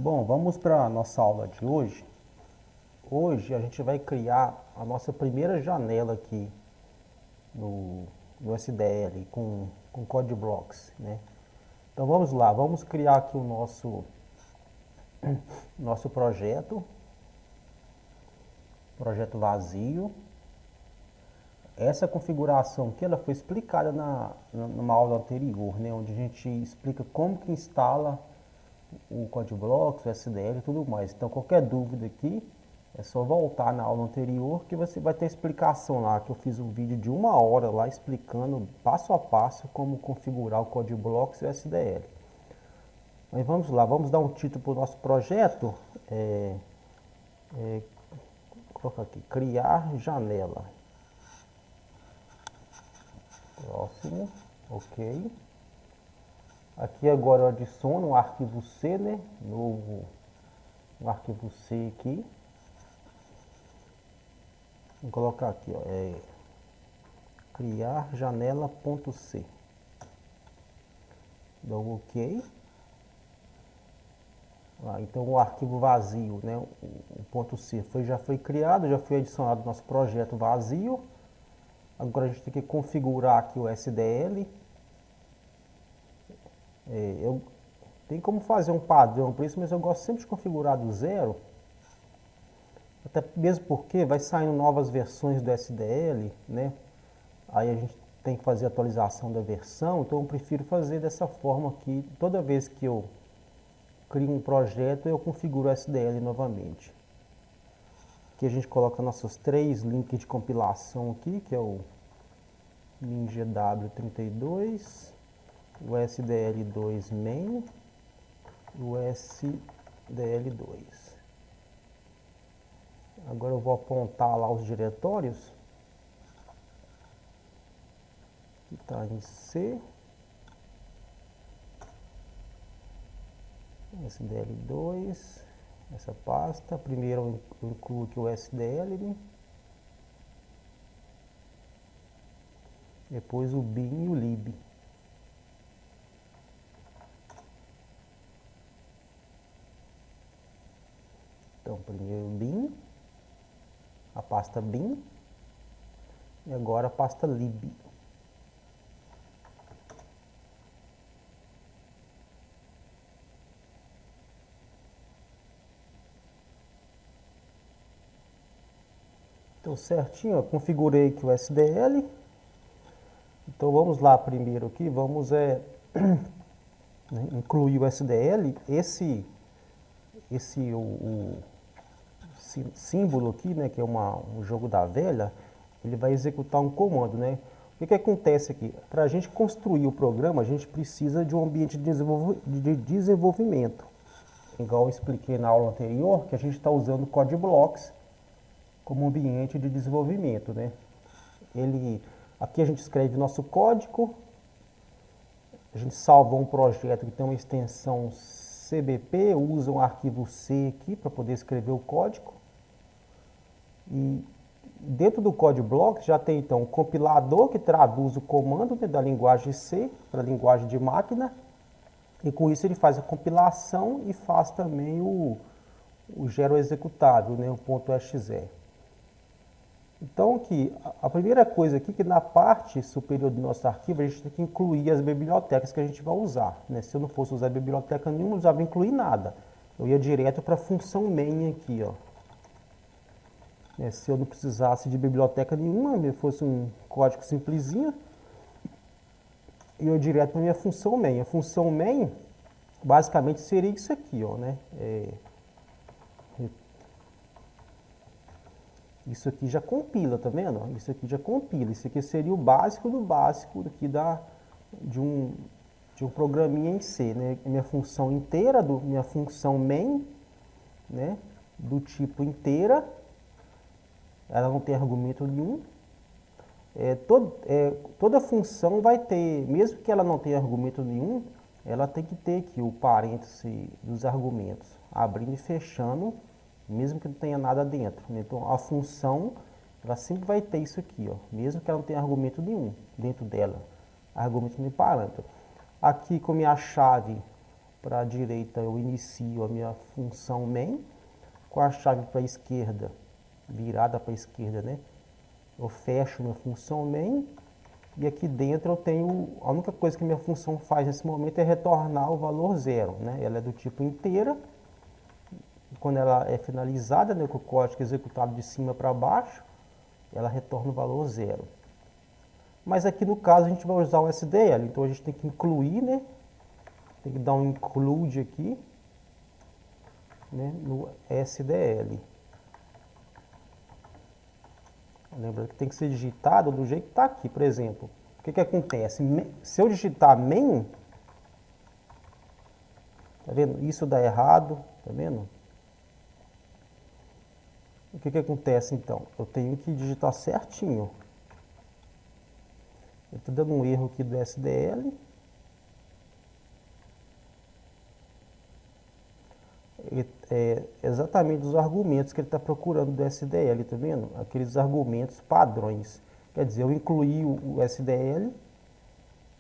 Bom, vamos para a nossa aula de hoje. Hoje a gente vai criar a nossa primeira janela aqui no SDL com CodeBlocks, né? Então vamos lá, vamos criar aqui o nosso projeto vazio. Essa configuração aqui ela foi explicada numa aula anterior, né? Onde a gente explica como que instala o CodeBlocks, o SDL e tudo mais. Então qualquer dúvida aqui é só voltar na aula anterior que você vai ter explicação lá, que eu fiz um vídeo de 1 hora lá explicando passo a passo como configurar o CodeBlocks e o SDL. Mas vamos lá, vamos dar um título para o nosso projeto. Vou colocar aqui, criar janela. Próximo, ok. Aqui agora eu adiciono um arquivo C, né? Novo, um arquivo C aqui. Vou colocar aqui, ó, criar janela.c. Dou OK. Então o arquivo vazio, né, o ponto C já foi criado, já foi adicionado no nosso projeto vazio. Agora a gente tem que configurar aqui o SDL. Tem como fazer um padrão para isso, mas eu gosto sempre de configurar do zero. Até mesmo porque vai saindo novas versões do SDL, né? Aí a gente tem que fazer a atualização da versão, então eu prefiro fazer dessa forma aqui. Toda vez que eu crio um projeto, eu configuro o SDL novamente. Aqui a gente coloca nossos 3 links de compilação aqui, que é o MinGW32, o SDL2 main e o SDL2. Agora eu vou apontar lá os diretórios. Que está em C, SDL2, essa pasta. Primeiro eu incluo aqui o SDL, né? Depois o bin e o lib. Então primeiro o bin, a pasta bin, e agora a pasta lib. Então certinho, eu configurei aqui o SDL. Então vamos lá primeiro aqui, vamos incluir o SDL. Esse símbolo aqui, né, que é um jogo da velha, ele vai executar um comando, né? O que acontece aqui? Para a gente construir o programa, a gente precisa de um ambiente de desenvolvimento. Igual eu expliquei na aula anterior, que a gente está usando o CodeBlocks como ambiente de desenvolvimento, né? Aqui a gente escreve nosso código, a gente salva um projeto que tem uma extensão CBP, usa um arquivo C aqui para poder escrever o código. E dentro do CodeBlocks já tem então o compilador que traduz o comando, né, da linguagem C para a linguagem de máquina. E com isso ele faz a compilação e faz também o gera o executável, né, o .exe. Então aqui, a primeira coisa aqui que na parte superior do nosso arquivo a gente tem que incluir as bibliotecas que a gente vai usar, né? Se eu não fosse usar biblioteca nenhuma, não precisava incluir nada. Eu ia direto para a função main aqui, ó. Se eu não precisasse de biblioteca nenhuma, se fosse um código simplesinho, eu ia direto para a minha função main. A função main basicamente seria isso aqui, ó, né? Isso aqui já compila, tá vendo? Isso aqui já compila. Isso aqui seria o básico do básico aqui de um programinha em C, né? Minha função inteira, minha função main, né? Do tipo inteira. Ela não tem argumento nenhum. Toda função vai ter, mesmo que ela não tenha argumento nenhum, ela tem que ter aqui o parêntese dos argumentos, abrindo e fechando, mesmo que não tenha nada dentro. Então a função, ela sempre vai ter isso aqui, ó, mesmo que ela não tenha argumento nenhum dentro dela, argumento nem parâmetro. Aqui com minha chave, para a direita eu inicio a minha função main, com a chave para a esquerda, virada para a esquerda, né? Eu fecho minha função main, e aqui dentro eu tenho, a única coisa que minha função faz nesse momento é retornar o valor 0, né? Ela é do tipo inteira, e quando ela é finalizada, né, com o código executado de cima para baixo, ela retorna o valor 0. Mas aqui no caso a gente vai usar o SDL, então a gente tem que incluir, né? Tem que dar um include aqui, né, no SDL. Lembra que tem que ser digitado do jeito que está aqui, por exemplo. O que acontece? Se eu digitar main, tá vendo? Isso dá errado, tá vendo? O que acontece então? Eu tenho que digitar certinho. Eu estou dando um erro aqui do SDL. É exatamente os argumentos que ele está procurando do SDL, tá vendo? Aqueles argumentos padrões. Quer dizer, eu incluí o SDL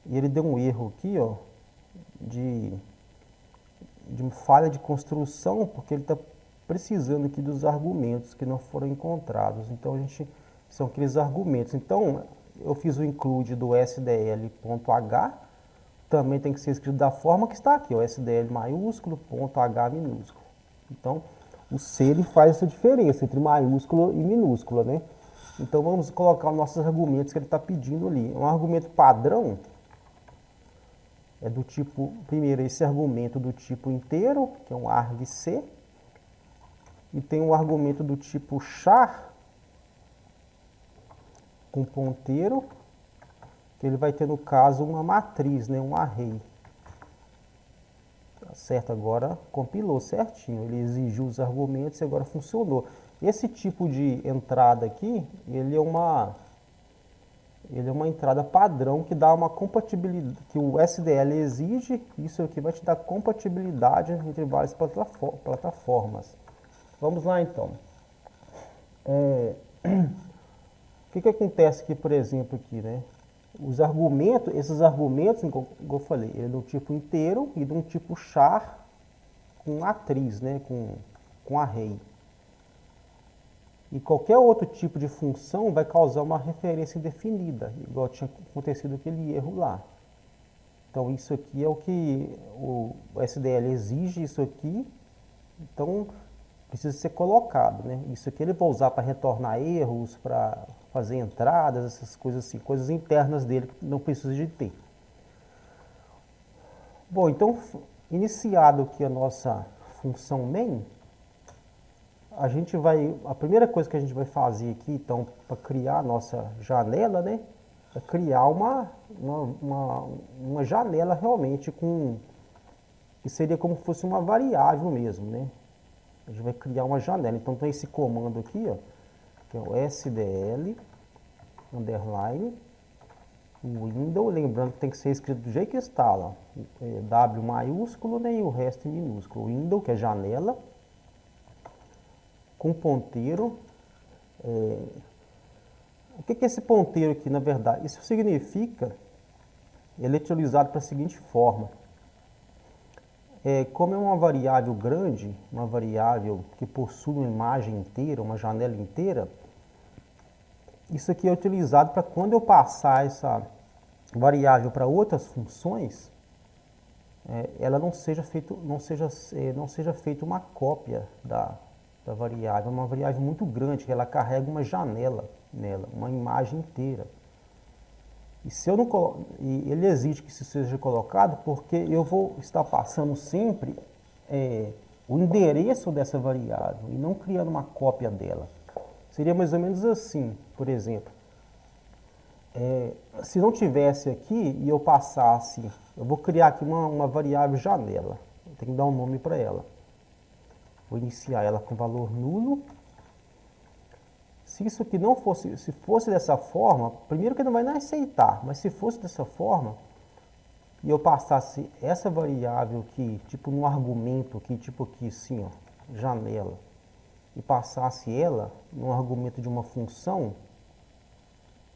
e ele deu um erro aqui, ó, de falha de construção, porque ele está precisando aqui dos argumentos que não foram encontrados. Então, são aqueles argumentos. Então, eu fiz o include do SDL.h, também tem que ser escrito da forma que está aqui, ó, SDL maiúsculo, ponto H minúsculo. Então, o C ele faz essa diferença entre maiúsculo e minúscula, né? Então, vamos colocar os nossos argumentos que ele está pedindo ali. Um argumento padrão é do tipo, primeiro, esse argumento do tipo inteiro, que é um argc, e tem um argumento do tipo char, com ponteiro, que ele vai ter, no caso, uma matriz, né, um array. Tá certo? Agora compilou certinho, ele exigiu os argumentos e agora funcionou. Esse tipo de entrada aqui, ele é uma entrada padrão que dá uma compatibilidade, que o SDL exige, isso aqui vai te dar compatibilidade entre várias plataformas. Vamos lá então. O que acontece aqui, por exemplo, aqui, né? Os argumentos, esses argumentos, como eu falei, ele é do tipo inteiro e de um tipo char com matriz, né? Com array. E qualquer outro tipo de função vai causar uma referência indefinida, igual tinha acontecido aquele erro lá. Então isso aqui é o que o SDL exige, isso aqui, então precisa ser colocado, né? Isso aqui ele vai usar para retornar erros, para fazer entradas, essas coisas assim, coisas internas dele que não precisa de ter. Bom, então iniciado aqui a nossa função main, a primeira coisa que a gente vai fazer aqui, então, para criar a nossa janela, né, é criar uma janela realmente que seria como se fosse uma variável mesmo, né. A gente vai criar uma janela. Então, tem esse comando aqui, ó, que é o SDL, underline, window, lembrando que tem que ser escrito do jeito que está lá, W maiúsculo, né, e o resto em minúsculo. Window, que é janela, com ponteiro. O que é esse ponteiro aqui, na verdade? Isso significa, ele é utilizado para a seguinte forma. Como é uma variável grande, uma variável que possui uma imagem inteira, uma janela inteira, isso aqui é utilizado para quando eu passar essa variável para outras funções, ela não seja feita uma cópia da variável. É uma variável muito grande, que ela carrega uma janela nela, uma imagem inteira. E se eu não ele exige que isso seja colocado porque eu vou estar passando sempre o endereço dessa variável e não criando uma cópia dela. Seria mais ou menos assim, por exemplo. Se não tivesse aqui e eu passasse, eu vou criar aqui uma variável janela. Eu tenho que dar um nome para ela. Vou iniciar ela com valor nulo. Se isso aqui não fosse, se fosse dessa forma, primeiro que não vai nem aceitar, mas se fosse dessa forma, e eu passasse essa variável aqui, tipo num argumento aqui, tipo aqui assim, ó, janela, e passasse ela num argumento de uma função,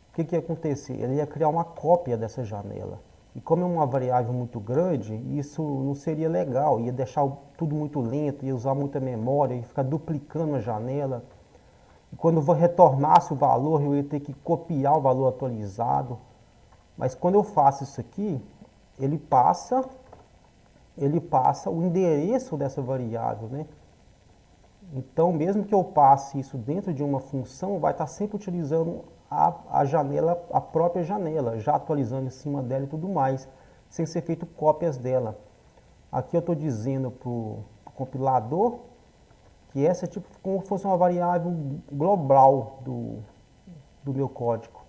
o que ia acontecer? Ele ia criar uma cópia dessa janela. E como é uma variável muito grande, isso não seria legal, ia deixar tudo muito lento, ia usar muita memória, ia ficar duplicando a janela. E quando eu retornasse o valor, eu ia ter que copiar o valor atualizado. Mas quando eu faço isso aqui, ele passa, ele passa o endereço dessa variável, né? Então, mesmo que eu passe isso dentro de uma função, vai estar sempre utilizando a janela, a própria janela, já atualizando em cima dela e tudo mais, sem ser feito cópias dela. Aqui eu estou dizendo para o compilador que essa é tipo como se fosse uma variável global do meu código.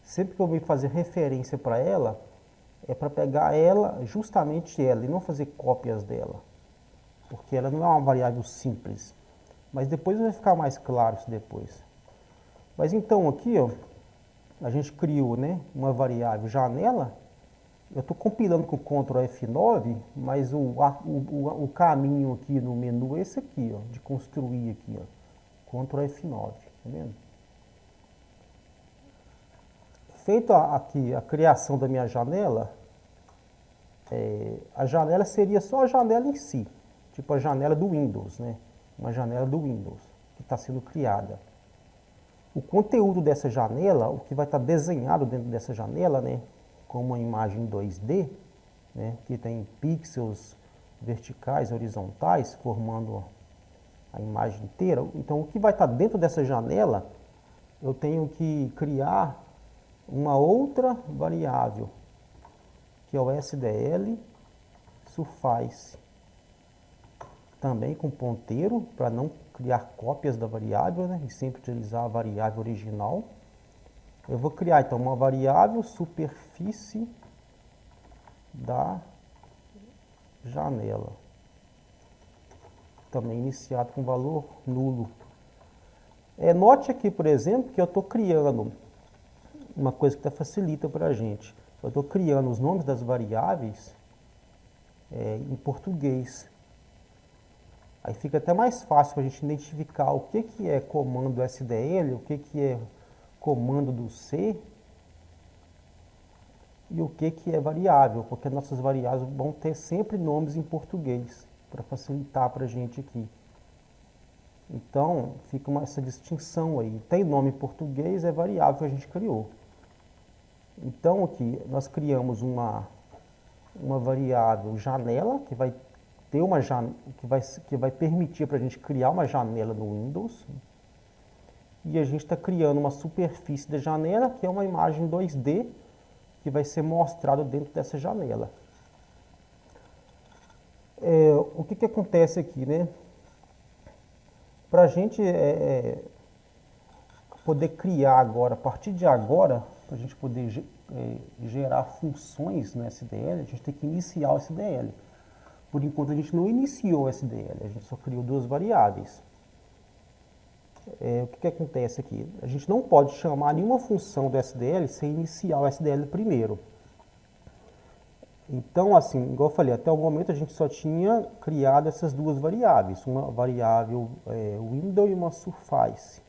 Sempre que eu vou fazer referência para ela, é para pegar ela, justamente ela, e não fazer cópias dela. Porque ela não é uma variável simples. Mas depois vai ficar mais claro isso depois. Mas então aqui, ó, a gente criou, né, uma variável janela. Eu estou compilando com Ctrl F9, mas o caminho aqui no menu é esse aqui, ó, de construir aqui, ó, Ctrl F9, tá vendo? Feita aqui a criação da minha janela, a janela seria só a janela em si, tipo a janela do Windows, né? Uma janela do Windows que está sendo criada. O conteúdo dessa janela, o que vai estar desenhado dentro dessa janela, né, com uma imagem 2D, né, que tem pixels verticais, horizontais, formando a imagem inteira. Então, o que vai estar dentro dessa janela, eu tenho que criar uma outra variável, que é o SDL Surface, também com ponteiro, para não criar cópias da variável, né, e sempre utilizar a variável original. Eu vou criar então uma variável superfície da janela, também iniciado com valor nulo. Note aqui, por exemplo, que eu estou criando uma coisa que facilita para a gente. Eu estou criando os nomes das variáveis em português. Aí fica até mais fácil para a gente identificar o que é comando SDL, o que é comando do C e o que é variável, porque nossas variáveis vão ter sempre nomes em português, para facilitar para a gente aqui. Então, fica essa distinção aí. Tem nome em português, é variável que a gente criou. Então, aqui nós criamos uma variável janela, que vai ter uma que vai permitir para a gente criar uma janela no Windows. E a gente está criando uma superfície da janela, que é uma imagem 2D, que vai ser mostrado dentro dessa janela. O que acontece aqui, né? Para a gente poder criar agora, a partir de agora, para a gente poder gerar funções no SDL, a gente tem que iniciar o SDL. Por enquanto a gente não iniciou o SDL, a gente só criou duas variáveis. O que acontece aqui? A gente não pode chamar nenhuma função do SDL sem iniciar o SDL primeiro. Então, assim, igual eu falei, até o momento a gente só tinha criado essas duas variáveis, uma variável window e uma surface.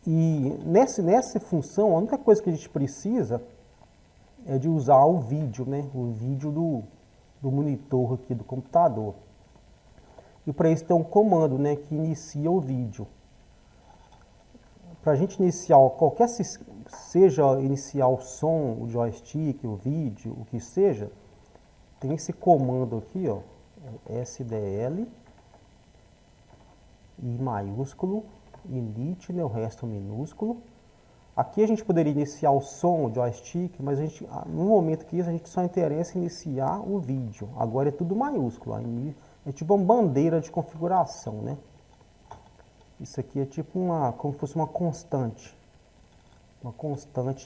E nessa função, a única coisa que a gente precisa é de usar o vídeo, né? O vídeo do monitor aqui do computador. E para isso tem um comando, né, que inicia o vídeo. Para a gente iniciar qualquer, seja iniciar o som, o joystick, o vídeo, o que seja, tem esse comando aqui, ó, SDL, I maiúsculo, init, né, o resto minúsculo. Aqui a gente poderia iniciar o som, o joystick, mas no momento que a gente só interessa iniciar o vídeo. Agora é tudo maiúsculo, é tipo uma bandeira de configuração, né? Isso aqui é tipo como se fosse uma constante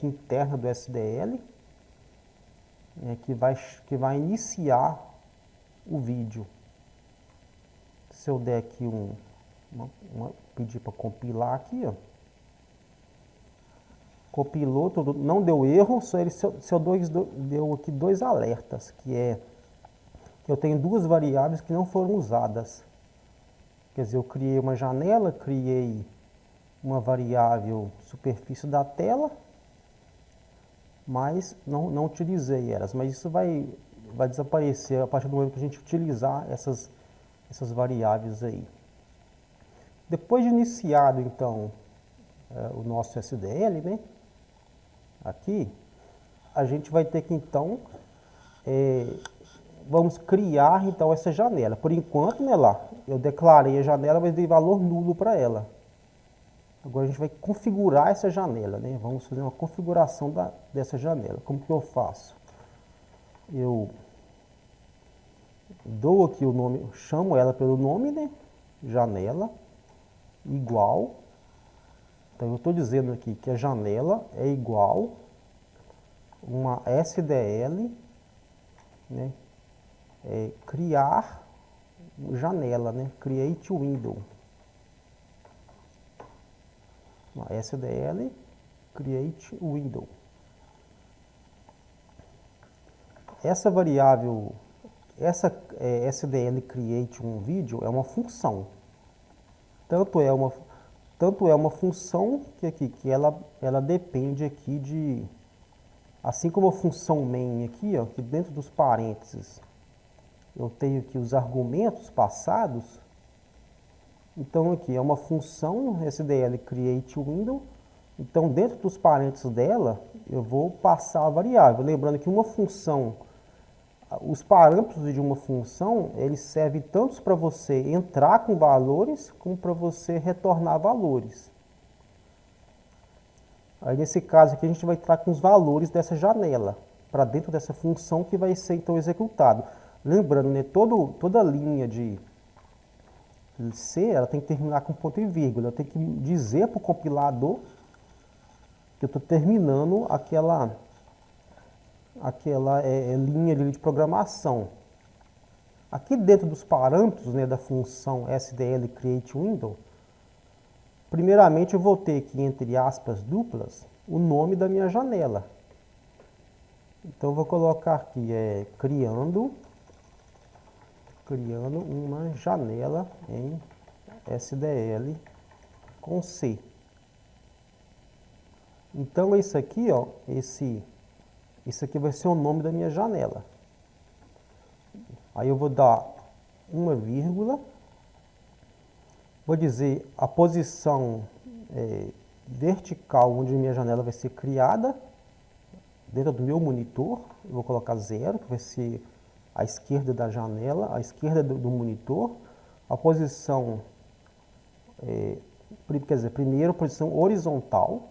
interna do SDL, né, que vai iniciar o vídeo. Se eu der aqui pedir para compilar aqui, ó. Compilou, tudo, não deu erro, só deu aqui dois alertas, que eu tenho duas variáveis que não foram usadas. Quer dizer, eu criei uma janela, criei uma variável superfície da tela, mas não utilizei elas. Mas isso vai desaparecer a partir do momento que a gente utilizar essas variáveis aí. Depois de iniciado, então, o nosso SDL, né? Aqui, a gente vai ter que, então, vamos criar, então, essa janela. Por enquanto, né, lá, eu declarei a janela, mas dei valor nulo para ela. Agora a gente vai configurar essa janela, né? Vamos fazer uma configuração dessa janela. Como que eu faço? Eu dou aqui o nome, chamo ela pelo nome, né? Janela, igual. Então eu estou dizendo aqui que a janela é igual uma SDL, né? Criar janela, né? Create window. Uma SDL create window. Essa variável, essa SDL create um vídeo é uma função. Tanto é uma função que ela depende aqui de, assim como a função main aqui, ó, que dentro dos parênteses eu tenho aqui os argumentos passados. Então aqui é uma função SDL create window. Então dentro dos parênteses dela eu vou passar a variável. Lembrando que uma função, os parâmetros de uma função, eles servem tanto para você entrar com valores, como para você retornar valores. Aí nesse caso aqui a gente vai entrar com os valores dessa janela, para dentro dessa função que vai ser então executado. Lembrando, né, toda linha de C, ela tem que terminar com ponto e vírgula. Eu tenho que dizer para o compilador que eu estou terminando aquela linha de programação. Aqui dentro dos parâmetros, né, da função SDL create window, primeiramente eu vou ter aqui, entre aspas duplas, o nome da minha janela. Então eu vou colocar aqui, criando uma janela em SDL com C. Então isso aqui, ó, isso aqui vai ser o nome da minha janela. Aí eu vou dar uma vírgula, vou dizer a posição vertical onde minha janela vai ser criada, dentro do meu monitor. Eu vou colocar 0, que vai ser à esquerda da janela, à esquerda do monitor. A posição, quer dizer, primeiro posição horizontal,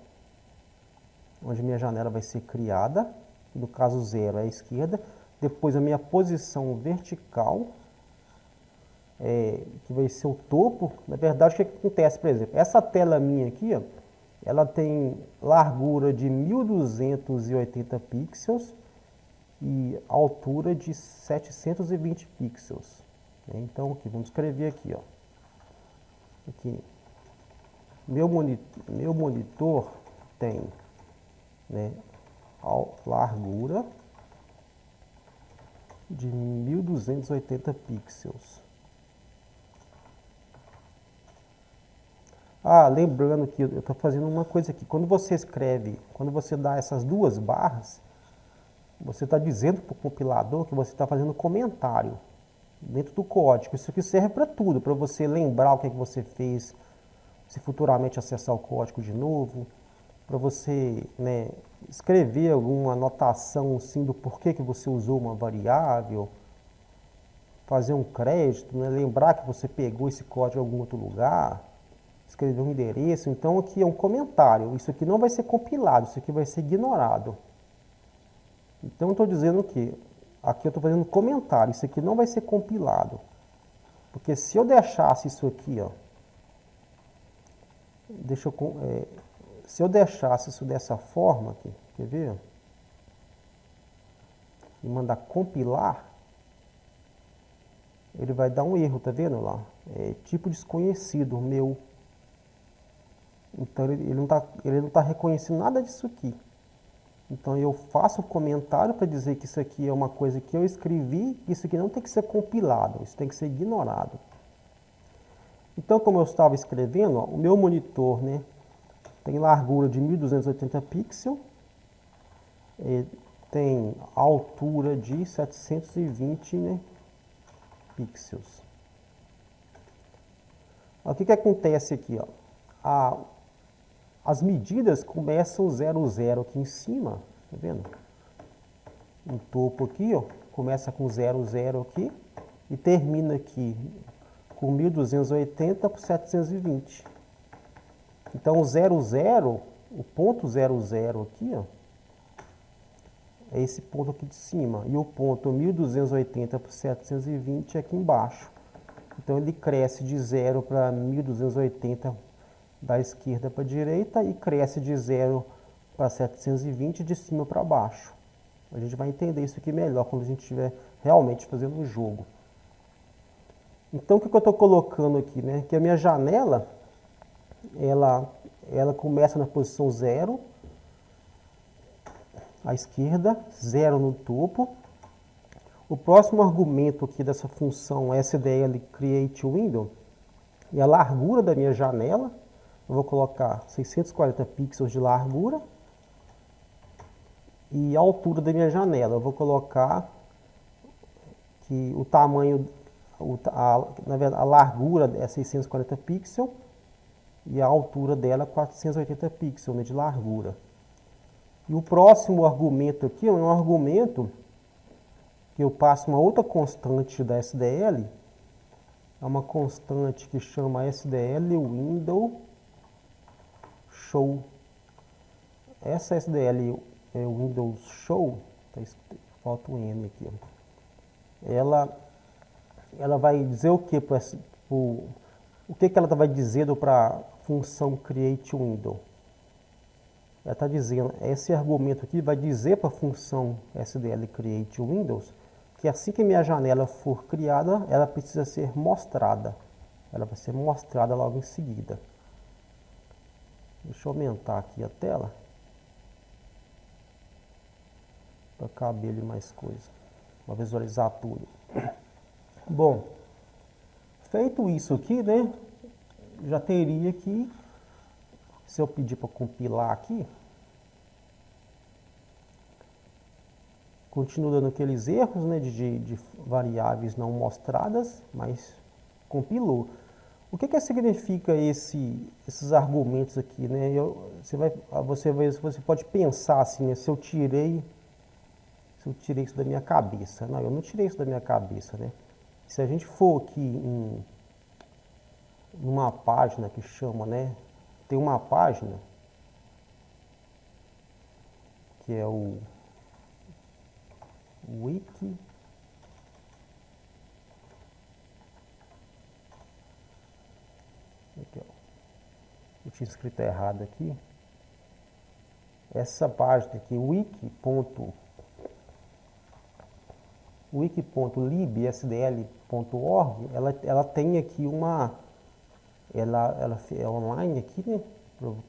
onde minha janela vai ser criada, no caso 0 é à esquerda. Depois a minha posição vertical, que vai ser o topo. Na verdade, o que acontece, por exemplo, essa tela minha aqui, ó, ela tem largura de 1280 pixels e altura de 720 pixels. Então, aqui, vamos escrever aqui, ó. Aqui, meu monitor tem, né, largura de 1280 pixels. Lembrando que eu estou fazendo uma coisa aqui. Quando você escreve, quando você dá essas duas barras, você está dizendo para o compilador que você está fazendo comentário dentro do código. Isso aqui serve para tudo, para você lembrar o que é que você fez, se futuramente acessar o código de novo, para você, né, escrever alguma anotação assim, do porquê que você usou uma variável, fazer um crédito, né, lembrar que você pegou esse código em algum outro lugar, escrever um endereço. Então aqui é um comentário, isso aqui não vai ser compilado, isso aqui vai ser ignorado. Então eu estou dizendo que aqui eu estou fazendo um comentário, isso aqui não vai ser compilado. Porque se eu deixasse isso aqui, ó, se eu deixasse isso dessa forma aqui, quer ver? E mandar compilar, ele vai dar um erro, tá vendo lá? Tipo desconhecido, meu. Então ele não tá reconhecendo nada disso aqui. Então eu faço um comentário para dizer que isso aqui é uma coisa que eu escrevi, que isso aqui não tem que ser compilado, isso tem que ser ignorado. Então, como eu estava escrevendo, ó, o meu monitor, né, tem largura de 1280 pixels, tem altura de 720, né, pixels. O que acontece aqui, ó? As medidas começam 00 aqui em cima, tá vendo? No topo aqui, ó, começa com 00 aqui e termina aqui com 1280 por 720. Então o 00, o ponto 00 aqui, ó, é esse ponto aqui de cima, e o ponto 1280 por 720 é aqui embaixo. Então ele cresce de 0 para 1280 da esquerda para a direita e cresce de 0 para 720 de cima para baixo. A gente vai entender isso aqui melhor quando a gente estiver realmente fazendo o jogo. Então o que eu estou colocando aqui, né? Que a minha janela, ela começa na posição 0, à esquerda, 0 no topo. O próximo argumento aqui dessa função SDL create window é a largura da minha janela. Eu vou colocar 640 pixels de largura. E a altura da minha janela, eu vou colocar que o tamanho, na verdade, a largura é 640 pixels e a altura dela é 480 pixels, né, de largura. E o próximo argumento aqui é um argumento que eu passo uma outra constante da SDL, é uma constante que chama SDL window show. Essa SDL Windows Show, falta um N aqui, ó. Ela vai dizer o que o que ela vai dizer para a função create window? Ela está dizendo, esse argumento aqui vai dizer para a função SDL create windows que assim que minha janela for criada, ela precisa ser mostrada. Ela vai ser mostrada logo em seguida. Deixa eu aumentar aqui a tela para caber ali mais coisa, para visualizar tudo. Bom, feito isso aqui, né, já teria que, se eu pedir para compilar aqui, continua dando aqueles erros, né, de variáveis não mostradas, mas compilou. O que significa esses argumentos aqui, né? Você pode pensar assim, né, se eu tirei isso da minha cabeça. Não, eu não tirei isso da minha cabeça, né? Se a gente for aqui numa página que chama, né? Tem uma página que é o Wiki. Aqui, ó. Eu tinha escrito errado aqui. Essa página aqui, wiki.libsdl.org, ela tem aqui ela é online aqui, né,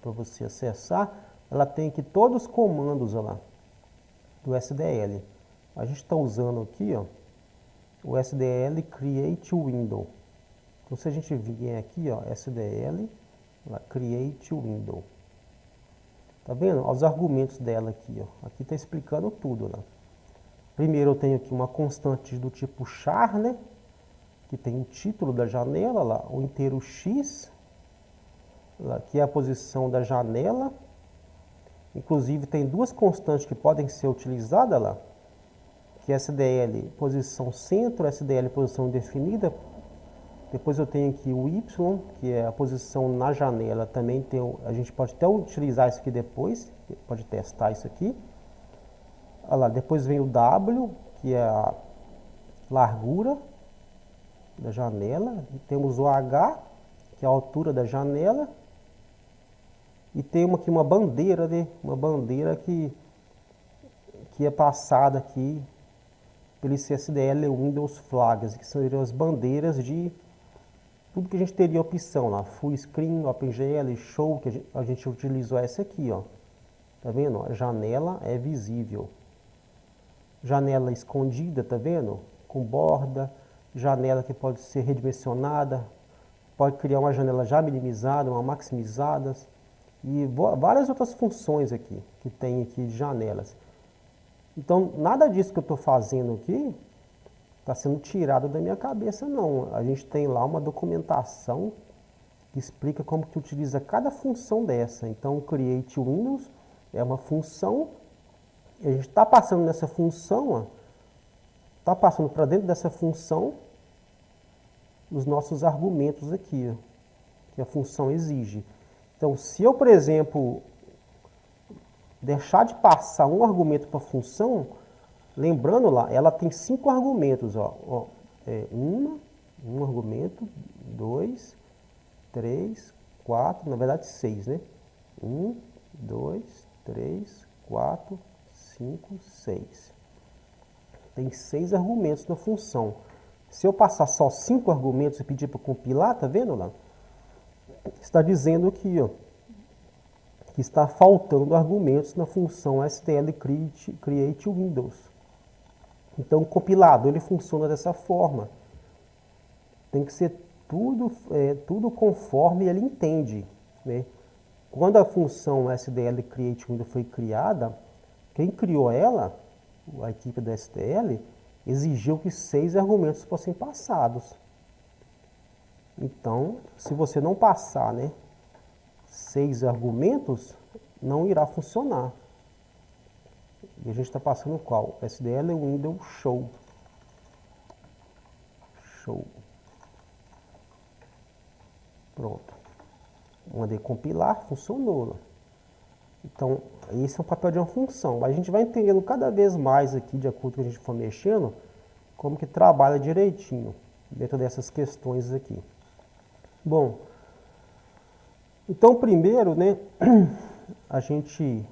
para você acessar. Ela tem aqui todos os comandos lá do SDL. A gente está usando aqui, ó, o SDL create window. Então se a gente vier aqui, ó, SDL create window. Tá vendo? Os argumentos dela aqui, ó. Aqui está explicando tudo, né? Primeiro eu tenho aqui uma constante do tipo char, né? Que tem o título da janela lá, o inteiro x, lá, que é a posição da janela. Inclusive tem duas constantes que podem ser utilizadas lá, que é SDL posição centro, SDL posição indefinida. Depois eu tenho aqui o y, que é a posição na janela. Também tem, a gente pode até utilizar isso aqui depois, pode testar isso aqui. Olha lá, depois vem o w, que é a largura da janela. E temos o h, que é a altura da janela. E tem aqui uma bandeira, né? Uma bandeira que é passada aqui pelo SDL Windows Flags, que seriam as bandeiras de tudo que a gente teria opção lá, Full Screen, OpenGL, Show, que a gente utilizou essa aqui, ó. Tá vendo? A janela é visível. Janela escondida, tá vendo? Com borda, janela que pode ser redimensionada, pode criar uma janela já minimizada, uma maximizada, e várias outras funções aqui, que tem aqui de janelas. Então, nada disso que eu estou fazendo aqui está sendo tirado da minha cabeça, não. A gente tem lá uma documentação que explica como que utiliza cada função dessa. Então, o Create Windows é uma função, e a gente está passando nessa função, está passando para dentro dessa função os nossos argumentos aqui, ó, que a função exige. Então, se eu, por exemplo, deixar de passar um argumento para a função, lembrando lá, ela tem 5 argumentos, ó, um argumento, 2, 3, 4, na verdade 6, né? 1, 2, 3, 4, 5, 6. Tem 6 argumentos na função. Se eu passar só 5 argumentos e pedir para compilar, tá vendo lá? Está dizendo aqui, ó, que está faltando argumentos na função STL Create Windows. Então, o compilador ele funciona dessa forma. Tem que ser tudo conforme ele entende, né? Quando a função STL Create Windows foi criada, quem criou ela, a equipe da STL, exigiu que 6 argumentos fossem passados. Então, se você não passar, né, 6 argumentos, não irá funcionar. E a gente está passando qual? SDL Windows Show. Show. Pronto. Mandei compilar, funcionou. Então, esse é o papel de uma função. A gente vai entendendo cada vez mais aqui, de acordo com que a gente for mexendo, como que trabalha direitinho dentro dessas questões aqui. Bom, então primeiro, né, a gente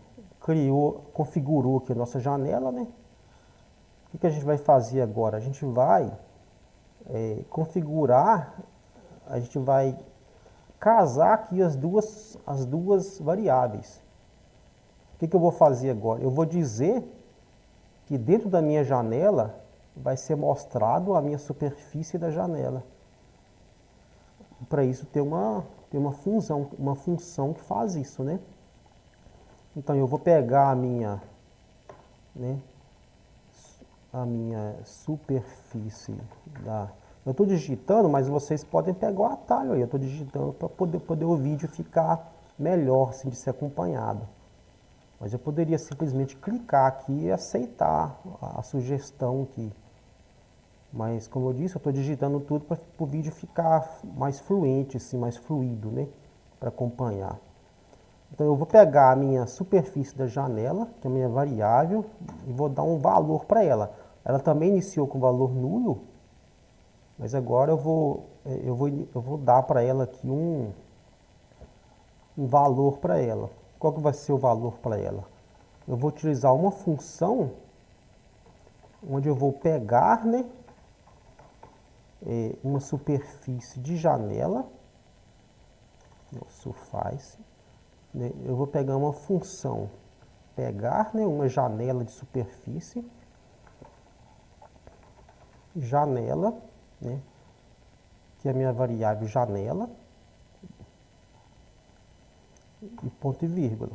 configurou aqui a nossa janela, né? O que a gente vai fazer agora? A gente vai configurar, a gente vai casar aqui as duas variáveis. O que eu vou fazer agora? Eu vou dizer que dentro da minha janela vai ser mostrado a minha superfície da janela. Para isso tem uma função que faz isso, né? Então eu vou pegar a minha superfície da... Eu estou digitando, mas vocês podem pegar o atalho aí. Eu estou digitando para poder o vídeo ficar melhor, assim, de ser acompanhado. Mas eu poderia simplesmente clicar aqui e aceitar a sugestão aqui. Mas, como eu disse, eu estou digitando tudo para o vídeo ficar mais fluente, assim, mais fluido, né? Para acompanhar. Então, eu vou pegar a minha superfície da janela, que é a minha variável, e vou dar um valor para ela. Ela também iniciou com valor nulo, mas agora eu vou dar para ela aqui um valor para ela. Qual que vai ser o valor para ela? Eu vou utilizar uma função onde eu vou pegar, né, uma superfície de janela, surface, né, eu vou pegar uma função, pegar, né, uma janela de superfície, janela, né, que é a minha variável janela, e ponto e vírgula.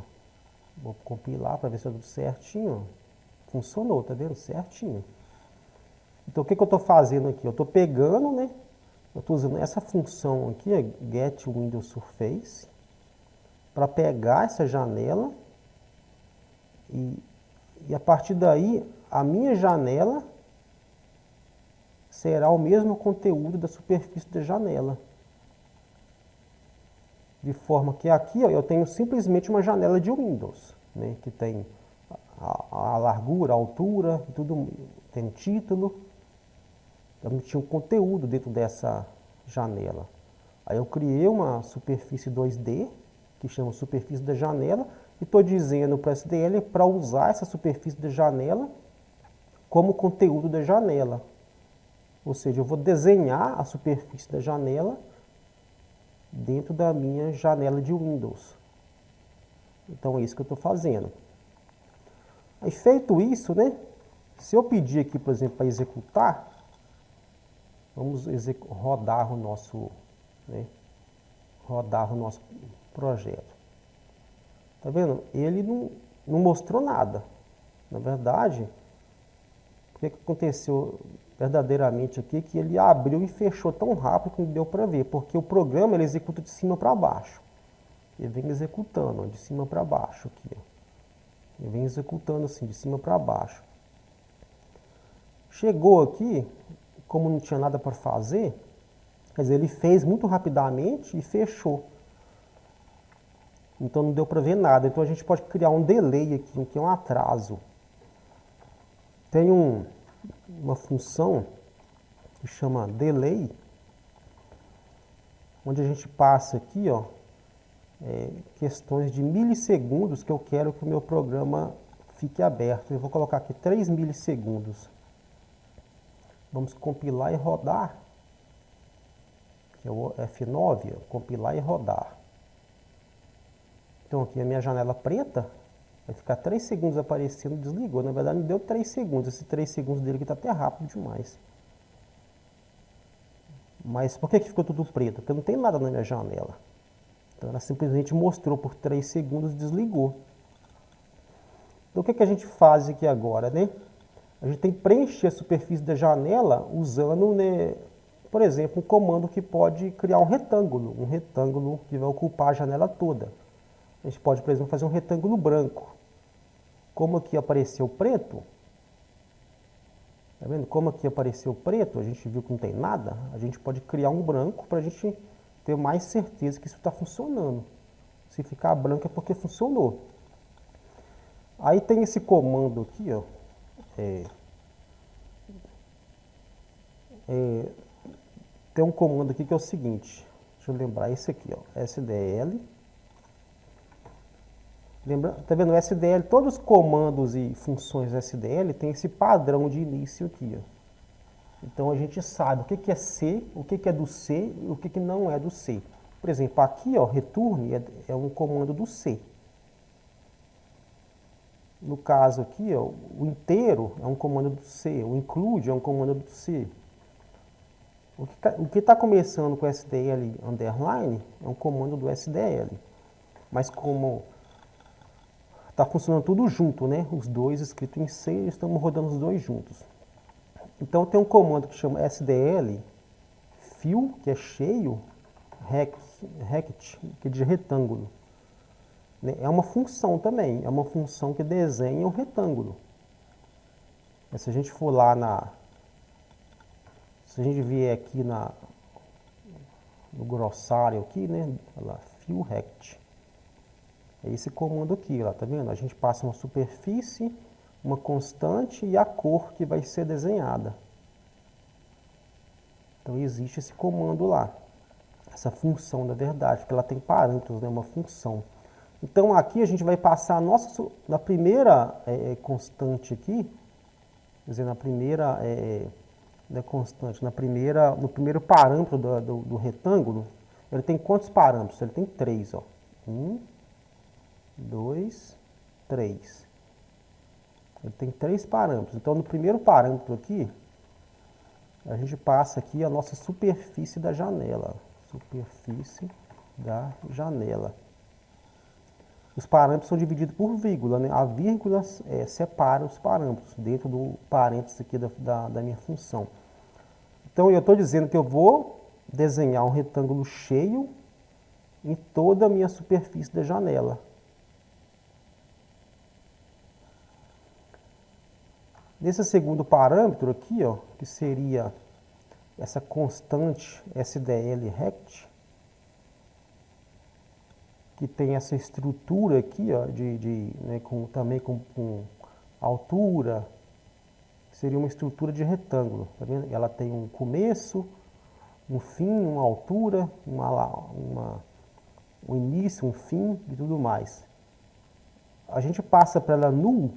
Vou compilar para ver se está tudo certinho. Funcionou, tá vendo? Certinho. Então, o que eu estou fazendo aqui? Eu estou pegando, né? Eu estou usando essa função aqui, getWindowsSurface, para pegar essa janela e a partir daí, a minha janela será o mesmo conteúdo da superfície da janela. De forma que aqui, ó, eu tenho simplesmente uma janela de Windows, né, que tem a largura, a altura, tudo, tem um título. Eu não tinha um conteúdo dentro dessa janela. Aí eu criei uma superfície 2D, que chama superfície da janela, e estou dizendo para o SDL para usar essa superfície da janela como conteúdo da janela. Ou seja, eu vou desenhar a superfície da janela dentro da minha janela de Windows. Então é isso que eu estou fazendo. Aí feito isso, né? Se eu pedir aqui, por exemplo, para executar, vamos rodar o nosso, né? Rodar o nosso projeto. Tá vendo? Ele não mostrou nada. Na verdade, o que aconteceu verdadeiramente aqui é que ele abriu e fechou tão rápido que não deu para ver, porque o programa ele executa de cima para baixo. Ele vem executando ó, de cima para baixo aqui. Ó. Ele vem executando assim, de cima para baixo. Chegou aqui, como não tinha nada para fazer, quer dizer, ele fez muito rapidamente e fechou. Então não deu para ver nada. Então a gente pode criar um delay aqui, que é um atraso. Tem uma função que chama delay, onde a gente passa aqui, ó, questões de milissegundos que eu quero que o meu programa fique aberto. Eu vou colocar aqui 3 milissegundos. Vamos compilar e rodar, que é o F9, ó, compilar e rodar. Então aqui a minha janela preta vai ficar 3 segundos aparecendo, desligou. Na verdade não deu 3 segundos, esse 3 segundos dele aqui está até rápido demais. Mas por que ficou tudo preto? Porque não tem nada na minha janela. Então ela simplesmente mostrou por 3 segundos e desligou. Então o que a gente faz aqui agora, né? A gente tem que preencher a superfície da janela usando, né, por exemplo, um comando que pode criar um retângulo que vai ocupar a janela toda. A gente pode, por exemplo, fazer um retângulo branco. Como aqui apareceu preto, tá vendo? Como aqui apareceu preto, a gente viu que não tem nada, a gente pode criar um branco para a gente ter mais certeza que isso está funcionando. Se ficar branco é porque funcionou. Aí tem esse comando aqui, ó. Tem um comando aqui que é o seguinte, deixa eu lembrar, esse aqui, ó, SDL. Lembra, tá vendo, o SDL, todos os comandos e funções do SDL tem esse padrão de início aqui, ó. Então a gente sabe o que é C, o que é do C e o que não é do C. Por exemplo, aqui, ó, return é um comando do C. No caso aqui, ó, o inteiro é um comando do C, o include é um comando do C. O que está começando com SDL underline é um comando do SDL. Mas como está funcionando tudo junto, né? Os dois escritos em C, estamos rodando os dois juntos. Então tem um comando que chama SDL fill, que é cheio, rect, que é de retângulo. É uma função também, é uma função que desenha um retângulo. Mas se a gente for lá se a gente vier aqui no glossário aqui, né, lá, fill rect. É esse comando aqui, ó, tá vendo? A gente passa uma superfície, uma constante e a cor que vai ser desenhada. Então existe esse comando lá, essa função na verdade, porque ela tem parâmetros, né, uma função. Então aqui a gente vai passar na primeira constante aqui, quer dizer, na primeira constante, no primeiro parâmetro do retângulo, ele tem quantos parâmetros? Ele tem 3, ó. 1, 2, 3. Ele tem 3 parâmetros. Então no primeiro parâmetro aqui, a gente passa aqui a nossa superfície da janela. Superfície da janela. Os parâmetros são divididos por vírgula, né? A vírgula separa os parâmetros dentro do parênteses aqui da minha função. Então eu estou dizendo que eu vou desenhar um retângulo cheio em toda a minha superfície da janela. Nesse segundo parâmetro aqui, ó, que seria essa constante SDL rect, que tem essa estrutura aqui, ó, né, também com altura, seria uma estrutura de retângulo, tá vendo? Ela tem um começo, um fim, uma altura, um início, um fim e tudo mais. A gente passa para ela null,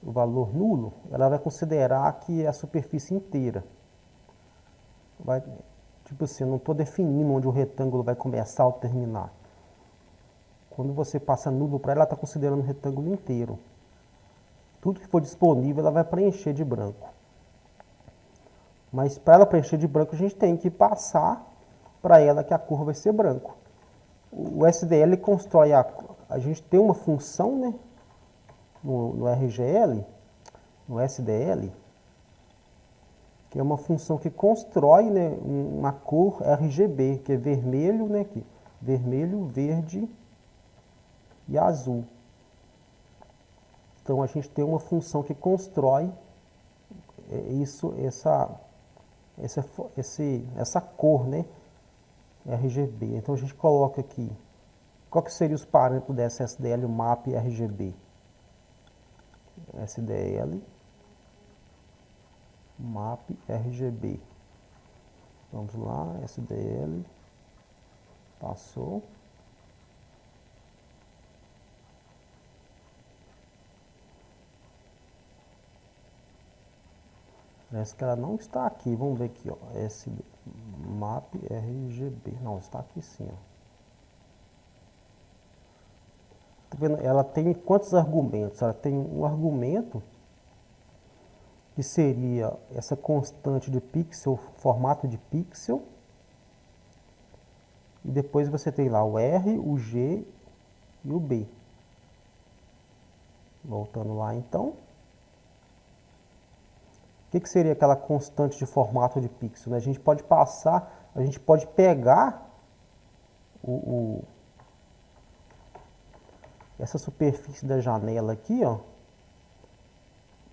o valor nulo, ela vai considerar que é a superfície inteira. Tipo assim, eu não estou definindo onde o retângulo vai começar ou terminar. Quando você passa nulo para ela, está considerando o retângulo inteiro. Tudo que for disponível, ela vai preencher de branco. Mas para ela preencher de branco, a gente tem que passar para ela que a cor vai ser branco. O SDL constrói a gente tem uma função, né? no RGL, no SDL, que é uma função que constrói, né, uma cor RGB, que é vermelho, né, aqui, vermelho, verde e azul. Então a gente tem uma função que constrói essa cor, né, RGB. Então a gente coloca aqui, qual que seria os parâmetros dessa SDL map RGB? SDL map RGB. Vamos lá, SDL, passou. Parece que ela não está aqui. Vamos ver aqui, ó. SD, map RGB. Não, está aqui sim, ó. Tá vendo? Ela tem quantos argumentos? Ela tem um argumento que seria essa constante de pixel, formato de pixel. E depois você tem lá o R, o G e o B. Voltando lá então. O que seria aquela constante de formato de pixel? A gente pode passar, a gente pode pegar essa superfície da janela aqui, ó,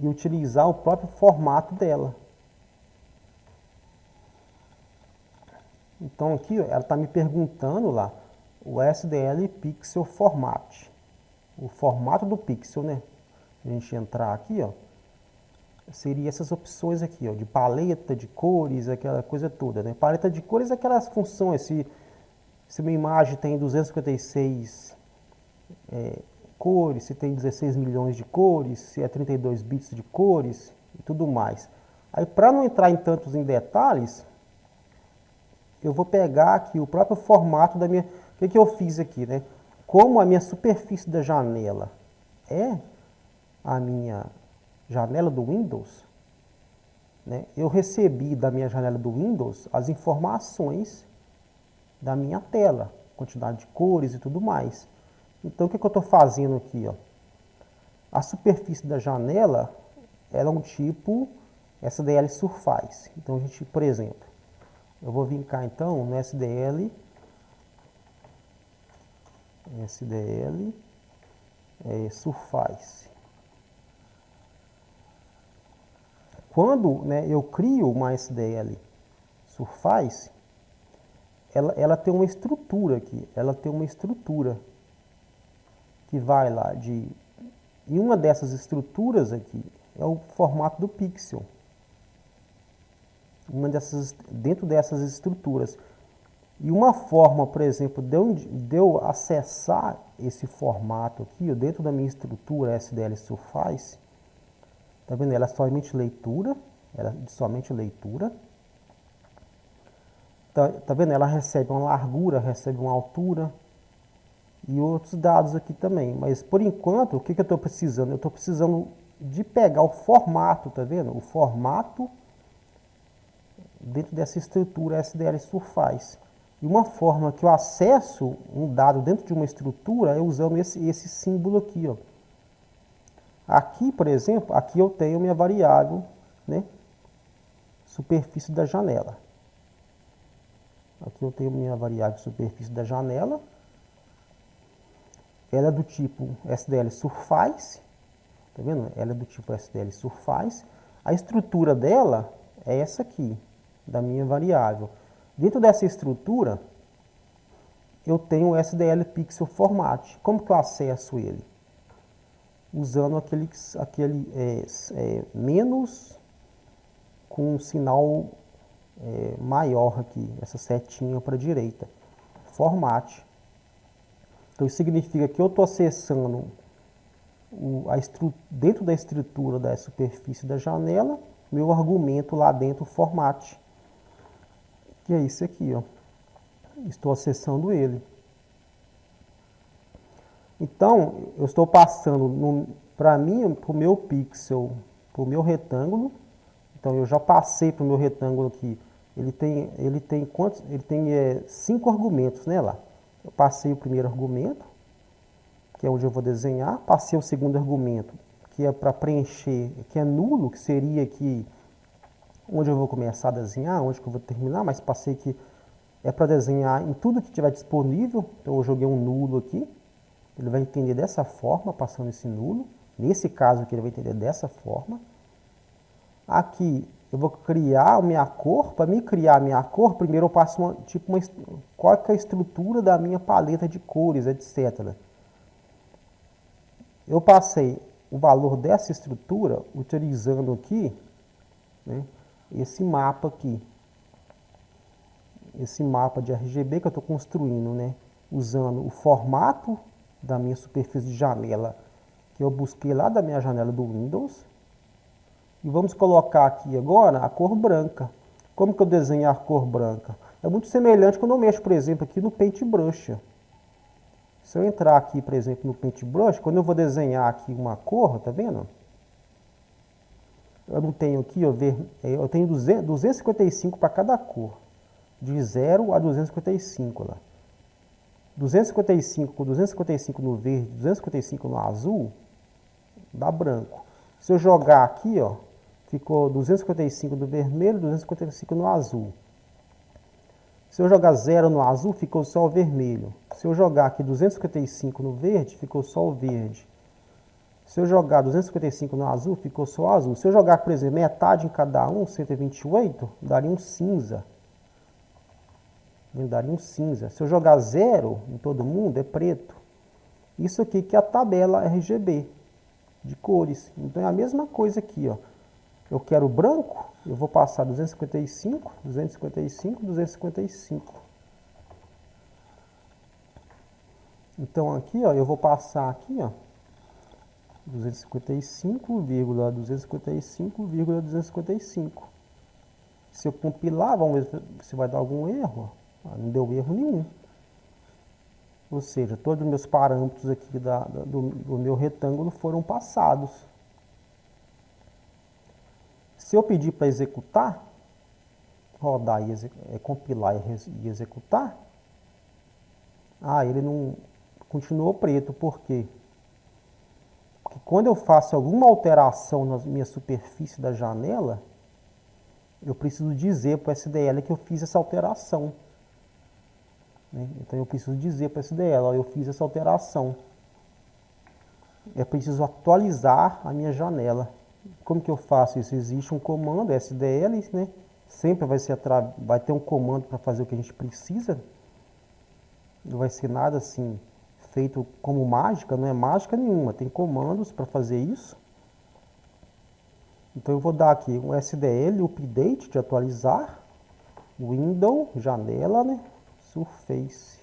e utilizar o próprio formato dela. Então aqui, ó, ela está me perguntando lá, o SDL Pixel Format. O formato do pixel, né? A gente entrar aqui, ó, seria essas opções aqui, ó, de paleta, de cores, aquela coisa toda, né? Paleta de cores é aquelas funções, se uma imagem tem 256 cores, se tem 16 milhões de cores, se é 32 bits de cores e tudo mais. Aí, para não entrar em tantos detalhes, eu vou pegar aqui o próprio formato da minha... O que eu fiz aqui, né? Como a minha superfície da janela é a minha janela do Windows, né? Eu recebi da minha janela do Windows as informações da minha tela, quantidade de cores e tudo mais. Então, o que eu estou fazendo aqui, ó? A superfície da janela, ela é um tipo SDL Surface. Então, a gente, por exemplo, eu vou vir cá, então, no SDL Surface. Quando, né, eu crio uma SDL Surface, ela tem uma estrutura aqui. Ela tem uma estrutura que vai lá de... E uma dessas estruturas aqui é o formato do pixel. Dentro dessas estruturas. E uma forma, por exemplo, de eu acessar esse formato aqui, dentro da minha estrutura SDL Surface, tá vendo? Ela é somente leitura, Tá vendo? Ela recebe uma largura, recebe uma altura e outros dados aqui também. Mas, por enquanto, o que eu estou precisando? Eu estou precisando de pegar o formato, tá vendo? O formato dentro dessa estrutura SDL Surface. E uma forma que eu acesso um dado dentro de uma estrutura é usando esse símbolo aqui, ó. Aqui, por exemplo, aqui eu tenho minha variável, né? Superfície da janela. Aqui eu tenho minha variável superfície da janela. Ela é do tipo SDL Surface. Tá vendo? Ela é do tipo SDL Surface. A estrutura dela é essa aqui, da minha variável. Dentro dessa estrutura, eu tenho o SDL Pixel Format. Como que eu acesso ele? Usando aquele menos com um sinal maior aqui, essa setinha para a direita. Format. Então isso significa que eu estou acessando dentro da estrutura da superfície da janela, meu argumento lá dentro, format. Que é isso aqui, ó. Estou acessando ele. Então, eu estou passando para mim, para o meu pixel, para o meu retângulo. Então, eu já passei para o meu retângulo aqui. Ele tem quantos? Ele tem 5 argumentos, né, lá. Eu passei o primeiro argumento, que é onde eu vou desenhar. Passei o segundo argumento, que é para preencher, que é nulo, que seria aqui onde eu vou começar a desenhar, onde que eu vou terminar, mas passei que é para desenhar em tudo que tiver disponível. Então eu joguei um nulo aqui. Ele vai entender dessa forma, passando esse nulo. Nesse caso aqui ele vai entender dessa forma. Aqui eu vou criar a minha cor. Para me criar a minha cor, primeiro eu passo qual é a estrutura da minha paleta de cores, etc. Eu passei o valor dessa estrutura utilizando aqui, né, esse mapa aqui. Esse mapa de RGB que eu estou construindo, né, usando o formato da minha superfície de janela, que eu busquei lá da minha janela do Windows. E vamos colocar aqui agora a cor branca. Como que eu desenho a cor branca? É muito semelhante quando eu mexo, por exemplo, aqui no Paintbrush. Se eu entrar aqui, por exemplo, no Paintbrush, quando eu vou desenhar aqui uma cor, tá vendo? Eu não tenho aqui, eu tenho 255 para cada cor. De 0 a 255 lá. 255 com 255 no verde, 255 no azul, dá branco. Se eu jogar aqui, ó, ficou 255 no vermelho, 255 no azul. Se eu jogar 0 no azul, ficou só o vermelho. Se eu jogar aqui 255 no verde, ficou só o verde. Se eu jogar 255 no azul, ficou só o azul. Se eu jogar, por exemplo, metade em cada um, 128, daria um cinza. Daria um cinza. Se eu jogar 0 em todo mundo, é preto. Isso aqui que é a tabela RGB de cores. Então é a mesma coisa aqui, ó. Eu quero branco, eu vou passar 255, 255, 255. Então aqui, ó, eu vou passar aqui, ó, 255,255,255. Se eu compilar, vamos ver se vai dar algum erro. Não deu erro nenhum. Ou seja, todos os meus parâmetros aqui do meu retângulo foram passados. Se eu pedir para executar, rodar e compilar e executar, ele não continuou preto. Por quê? Porque quando eu faço alguma alteração na minha superfície da janela, eu preciso dizer para o SDL que eu fiz essa alteração. Então eu preciso dizer para o SDL, ó, eu fiz essa alteração. É preciso atualizar a minha janela. Como que eu faço isso? Existe um comando, SDL, né? Sempre vai ter um comando para fazer o que a gente precisa. Não vai ser nada assim feito como mágica, não é mágica nenhuma. Tem comandos para fazer isso. Então eu vou dar aqui um SDL update de atualizar, Window, janela, né? Surface.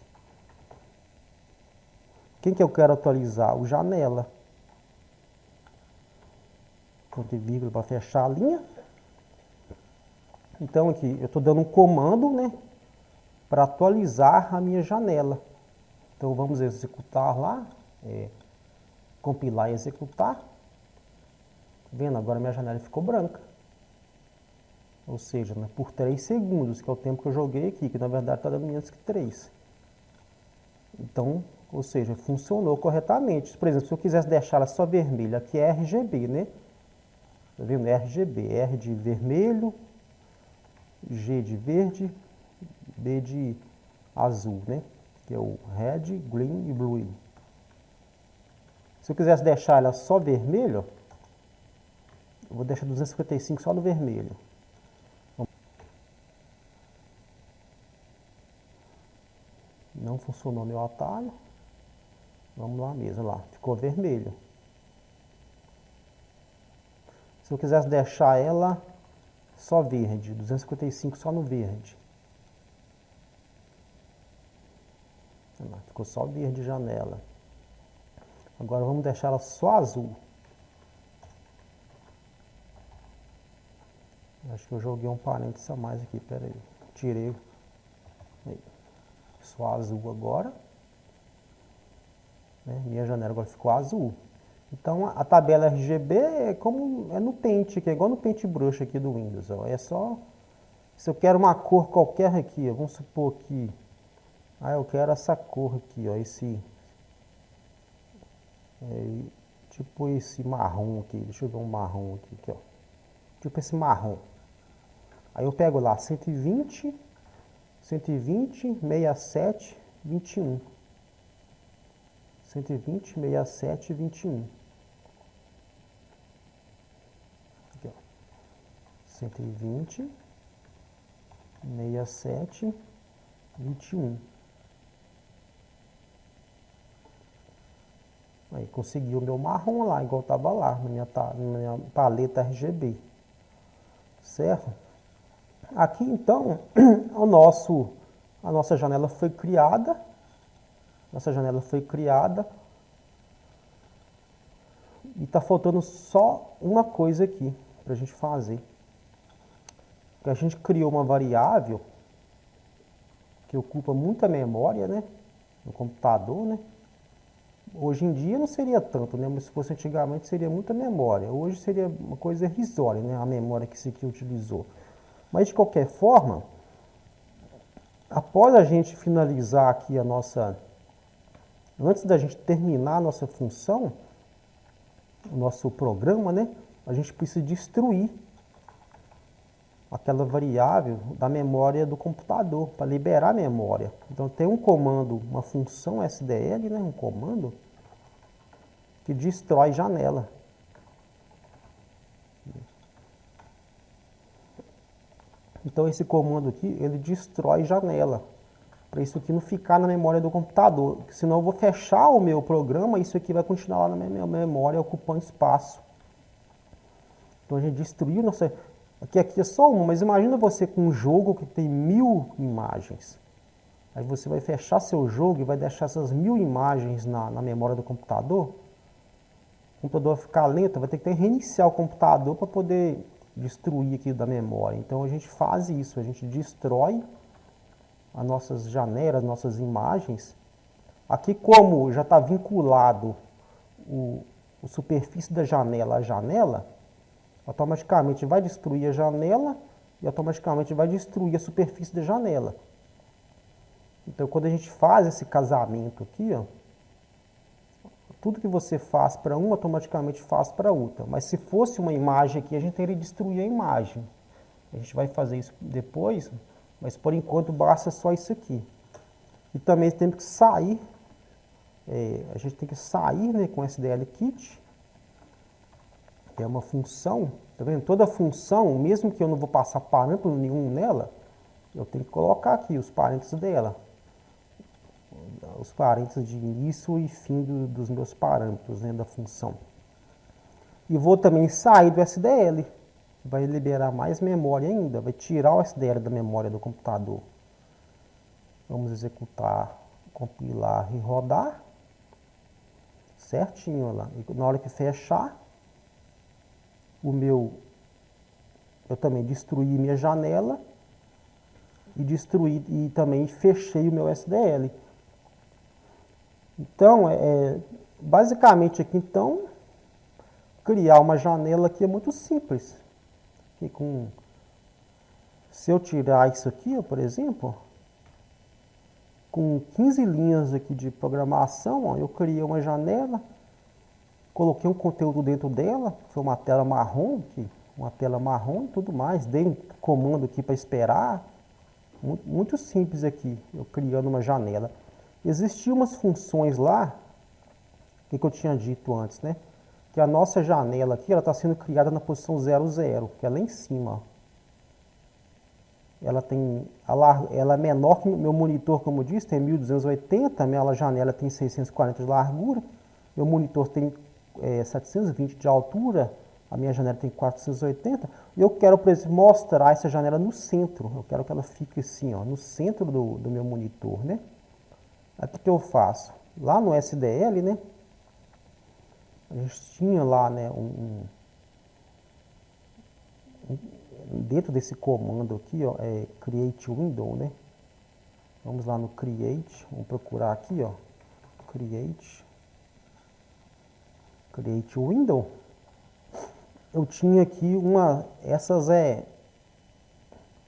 Quem que eu quero atualizar? O janela. Ponto e vírgula para fechar a linha. Então aqui eu estou dando um comando, né, para atualizar a minha janela. Então vamos executar lá, compilar e executar. Vendo? Agora minha janela ficou branca. Ou seja, né, por 3 segundos, que é o tempo que eu joguei aqui, que na verdade está dando menos que 3. Então, ou seja, funcionou corretamente. Por exemplo, se eu quisesse deixar ela só vermelha, aqui é RGB, né? Tá vendo? RGB, R de vermelho, G de verde, B de azul, né? Que é o red, green e blue. Se eu quisesse deixar ela só vermelho, eu vou deixar 255 só no vermelho. Não funcionou meu atalho. Vamos lá mesmo, lá. Ficou vermelho. Se eu quisesse deixar ela só verde, 255 só no verde. Ficou só verde janela. Agora vamos deixar ela só azul. Acho que eu joguei um parênteses a mais aqui, pera aí. Tirei. Aí. Só azul agora. Minha janela agora ficou azul. Então a tabela RGB é como no Paint, que é igual no Paintbrush aqui do Windows. Ó. É só, se eu quero uma cor qualquer aqui, ó, vamos supor que eu quero essa cor aqui, ó, tipo esse marrom aqui, deixa eu ver um marrom aqui, ó. Tipo esse marrom. Aí eu pego lá 120, 67, 21. 120, 67, 21. Aqui, ó. 120, 67, 21. Aí consegui o meu marrom lá, igual estava lá, na minha paleta RGB. Certo? Aqui então, a nossa janela foi criada. Nossa janela foi criada. E está faltando só uma coisa aqui para a gente fazer. Porque a gente criou uma variável que ocupa muita memória, né? No computador, né? Hoje em dia não seria tanto, né? Mas se fosse antigamente seria muita memória. Hoje seria uma coisa irrisória, né? A memória que isso aqui utilizou. Mas de qualquer forma, após a gente finalizar aqui a nossa... Antes da gente terminar a nossa função, o nosso programa, né? A gente precisa destruir aquela variável da memória do computador, para liberar a memória. Então tem um comando, uma função SDL, né? Um comando que destrói janela. Então esse comando aqui, ele destrói janela, para isso aqui não ficar na memória do computador, senão eu vou fechar o meu programa e isso aqui vai continuar lá na minha memória ocupando espaço. Então a gente destruiu nossa... Aqui é só uma, mas imagina você com um jogo que tem 1000 imagens. Aí você vai fechar seu jogo e vai deixar essas 1000 imagens na memória do computador. O computador vai ficar lento, vai ter que reiniciar o computador para poder destruir aqui da memória. Então a gente faz isso, a gente destrói as nossas janelas, nossas imagens. Aqui como já está vinculado o superfície da janela à janela, automaticamente vai destruir a janela e automaticamente vai destruir a superfície da janela. Então quando a gente faz esse casamento aqui, ó, tudo que você faz para uma, automaticamente faz para outra. Mas se fosse uma imagem aqui, a gente teria que destruir a imagem. A gente vai fazer isso depois, mas por enquanto basta só isso aqui. E também temos que sair, a gente tem que sair, né, com SDL Kit, que é uma função, tá vendo? Toda função, mesmo que eu não vou passar parâmetro nenhum nela, eu tenho que colocar aqui os parênteses dela. Os parênteses de início e fim dos meus parâmetros, né, da função. E vou também sair do SDL, vai liberar mais memória ainda, vai tirar o SDL da memória do computador. Vamos executar, compilar e rodar, certinho lá. E na hora que fechar, eu também destruí minha janela e também fechei o meu SDL. Então, basicamente aqui, então, criar uma janela aqui é muito simples. Aqui se eu tirar isso aqui, ó, por exemplo, com 15 linhas aqui de programação, ó, eu criei uma janela, coloquei um conteúdo dentro dela, foi uma tela marrom e tudo mais, dei um comando aqui para esperar, muito simples aqui, eu criando uma janela. Existiam umas funções lá, que eu tinha dito antes, né? Que a nossa janela aqui, ela está sendo criada na posição 00, que é lá em cima. Ela é menor que o meu monitor, como eu disse, tem 1280, minha janela tem 640 de largura, meu monitor tem 720 de altura, a minha janela tem 480, e eu quero, por exemplo, mostrar essa janela no centro, eu quero que ela fique assim, ó, no centro do meu monitor, né? Aí o que eu faço? Lá no SDL, né? A gente tinha lá, né, dentro desse comando aqui, ó, create window, né? Vamos lá no create, vamos procurar aqui, ó, create window. Eu tinha aqui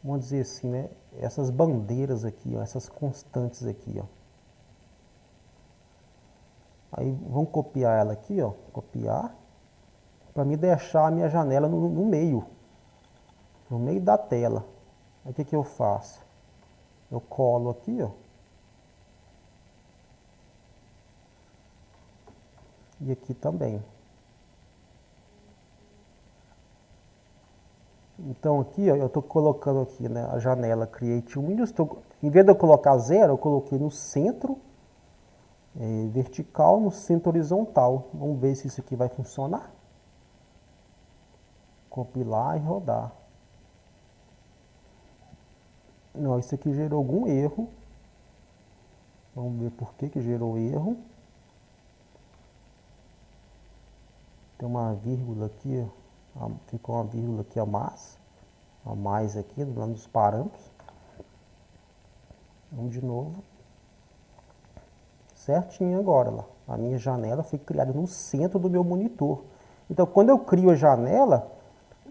vamos dizer assim, né? Essas bandeiras aqui, ó, essas constantes aqui, ó. Aí vamos copiar ela aqui, ó, copiar, para me deixar a minha janela no meio da tela. Aí o que que eu faço? Eu colo aqui, ó, e aqui também. Então aqui, ó, eu estou colocando aqui, né, a janela Create Windows, em vez de eu colocar 0, eu coloquei no centro vertical, no centro horizontal. Vamos ver se isso aqui vai funcionar. Compilar e rodar. Não, isso aqui gerou algum erro. Vamos ver por que gerou erro. Tem uma vírgula aqui, ó, ficou uma vírgula aqui a mais aqui, lá nos parâmetros. Vamos de novo. Certinho agora, lá. A minha janela foi criada no centro do meu monitor. Então, quando eu crio a janela,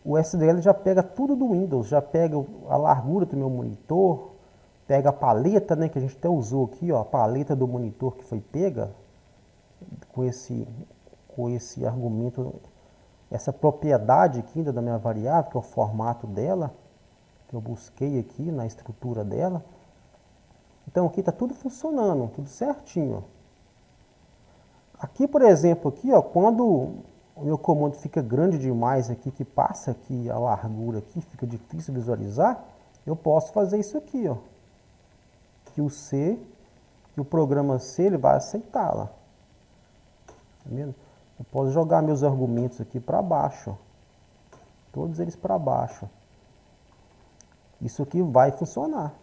o SDL já pega tudo do Windows, já pega a largura do meu monitor, pega a paleta, né, que a gente até usou aqui, ó, a paleta do monitor que foi pega com esse argumento, essa propriedade aqui ainda da minha variável, que é o formato dela, que eu busquei aqui na estrutura dela. Então aqui está tudo funcionando, tudo certinho. Aqui, por exemplo, aqui, ó, quando o meu comando fica grande demais aqui, que passa aqui a largura aqui, fica difícil visualizar, eu posso fazer isso aqui, ó. Que o programa C, ele vai aceitar lá. Tá vendo? Eu posso jogar meus argumentos aqui para baixo, ó. Todos eles para baixo. Isso aqui vai funcionar.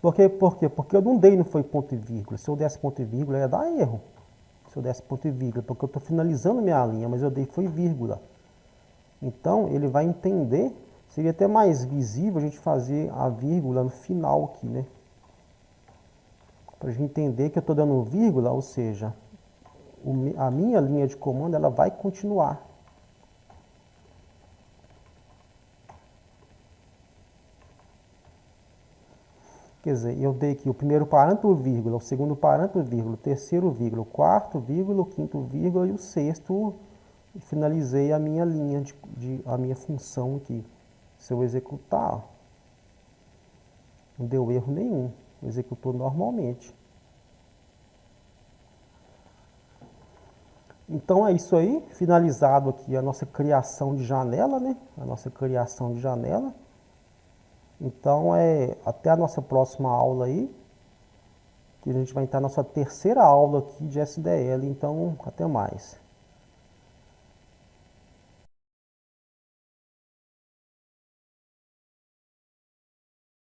Por quê? Porque eu não dei, não foi ponto e vírgula. Se eu desse ponto e vírgula, ia dar erro. Se eu desse ponto e vírgula, porque eu estou finalizando minha linha, mas eu dei foi vírgula. Então, ele vai entender, seria até mais visível a gente fazer a vírgula no final aqui, né? Para a gente entender que eu estou dando vírgula, ou seja, a minha linha de comando, ela vai continuar. Quer dizer, eu dei aqui o primeiro parâmetro, vírgula, o segundo parâmetro, vírgula, o terceiro, vírgula, o quarto, vírgula, o quinto, vírgula, e o sexto, finalizei a minha linha, a minha função aqui. Se eu executar, não deu erro nenhum, executou normalmente. Então é isso aí, finalizado aqui a nossa criação de janela, né? A nossa criação de janela. Então, até a nossa próxima aula aí, que a gente vai entrar na nossa terceira aula aqui de SDL. Então, até mais.